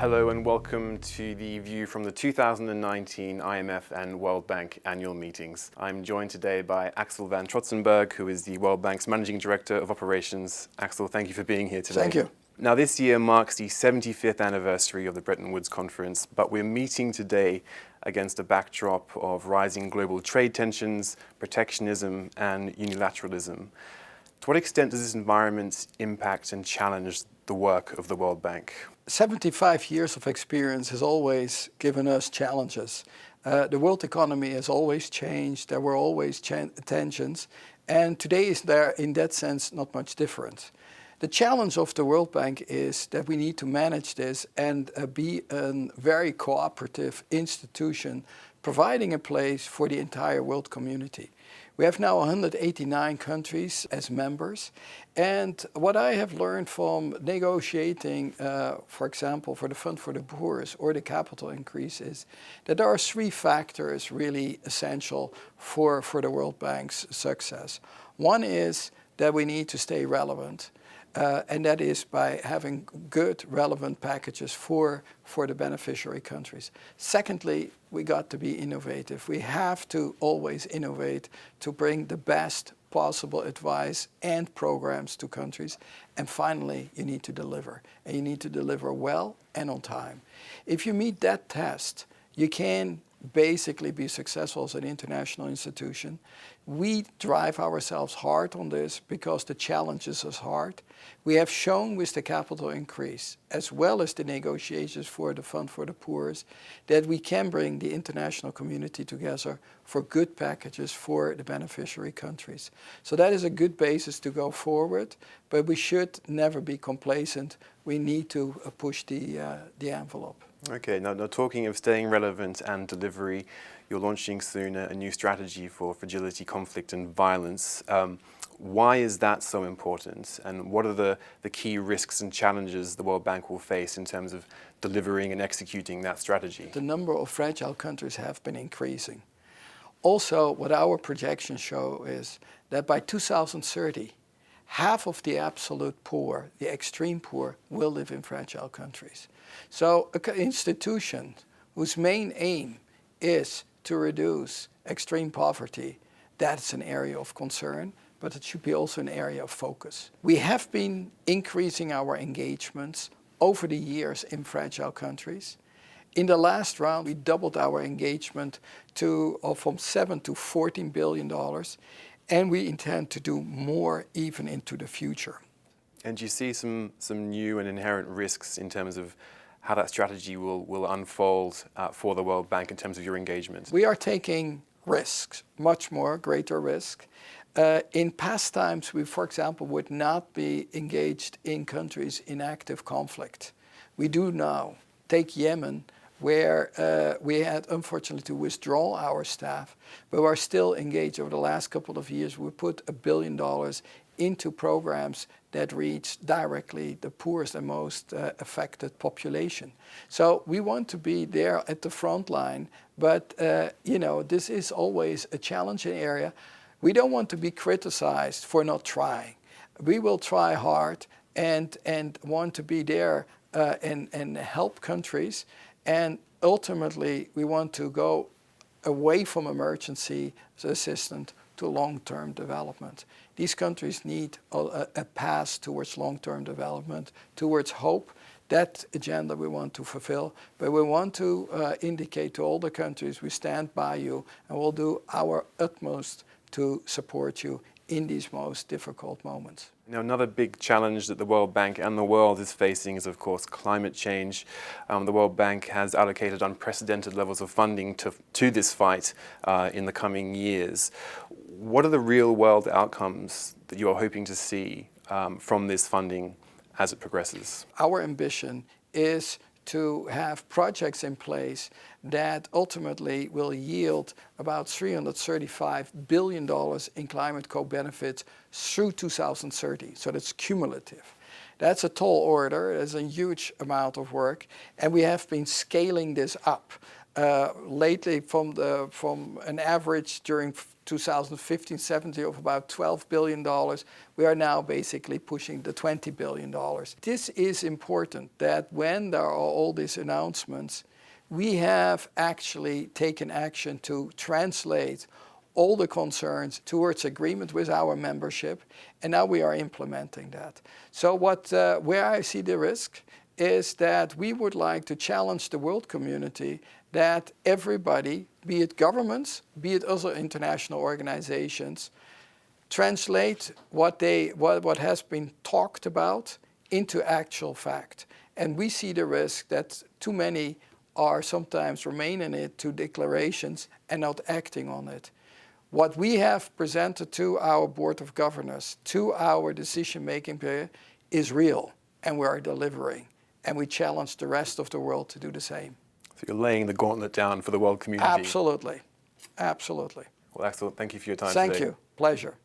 Hello and welcome to the view from the 2019 IMF and World Bank annual meetings. I'm joined today by Axel van Trotsenburg, who is the World Bank's Managing Director of Operations. Axel, thank you for being here today. Thank you. Now, this year marks the 75th anniversary of the Bretton Woods Conference, but we're meeting today against a backdrop of rising global trade tensions, protectionism, and unilateralism. To what extent does this environment impact and challenge the work of the World Bank? 75 years of experience has always given us challenges. The world economy has always changed, there were always tensions, and today is there, in that sense, not much different. The challenge of the World Bank is that we need to manage this and be a very cooperative institution, providing a place for the entire world community. We have now 189 countries as members, and what I have learned from negotiating, for example, for the Fund for the Poor's or the capital increase is that there are three factors really essential for the World Bank's success. One is that we need to stay relevant. And that is by having good, relevant packages for the beneficiary countries. Secondly, we got to be innovative. We have to always innovate to bring the best possible advice and programs to countries. And finally, you need to deliver. And you need to deliver well and on time. If you meet that test, you can basically be successful as an international institution. We drive ourselves hard on this because the challenge is hard. We have shown with the capital increase, as well as the negotiations for the Fund for the Poor's, that we can bring the international community together for good packages for the beneficiary countries. So that is a good basis to go forward, but we should never be complacent. We need to push the envelope. Okay, now talking of staying relevant and delivery, you're launching soon a new strategy for fragility, conflict and violence. Why is that so important, and what are the key risks and challenges the World Bank will face in terms of delivering and executing that strategy? The number of fragile countries have been increasing. Also, what our projections show is that by 2030, half of the absolute poor, the extreme poor, will live in fragile countries. So an institution whose main aim is to reduce extreme poverty, that's an area of concern, but it should be also an area of focus. We have been increasing our engagements over the years in fragile countries. In the last round, we doubled our engagement from $7 to $14 billion, and we intend to do more even into the future. And do you see some new and inherent risks in terms of how that strategy will unfold for the World Bank in terms of your engagement? We are taking risks, much more, greater risk. In past times, we, for example, would not be engaged in countries in active conflict. We do now. Take Yemen, where we had, unfortunately, to withdraw our staff, but we are still engaged. Over the last couple of years, we put $1 billion into programs that reach directly the poorest and most affected population. So we want to be there at the front line, but this is always a challenging area. We don't want to be criticized for not trying. We will try hard and want to be there and help countries. And ultimately, we want to go away from emergency assistance to long-term development. These countries need a path towards long-term development, towards hope. That agenda we want to fulfill, but we want to indicate to all the countries we stand by you and we'll do our utmost to support you in these most difficult moments. Now, another big challenge that the World Bank and the world is facing is, of course, climate change. The World Bank has allocated unprecedented levels of funding to this fight in the coming years. What are the real-world outcomes that you are hoping to see from this funding as it progresses? Our ambition is to have projects in place that ultimately will yield about $335 billion in climate co-benefits through 2030. So that's cumulative. That's a tall order, that's a huge amount of work, and we have been scaling this up. Lately from an average during 2015-17 of about $12 billion. We are now basically pushing the $20 billion. This is important that when there are all these announcements, we have actually taken action to translate all the concerns towards agreement with our membership, and now we are implementing that. So where I see the risk is that we would like to challenge the world community that everybody, be it governments, be it other international organizations, translate what has been talked about into actual fact. And we see the risk that too many are sometimes remaining it to declarations and not acting on it. What we have presented to our Board of Governors, to our decision-making period, is real, and we are delivering. And we challenge the rest of the world to do the same. So you're laying the gauntlet down for the world community. Absolutely. Absolutely. Well, Axel, thank you for your time Thank today. you. Pleasure.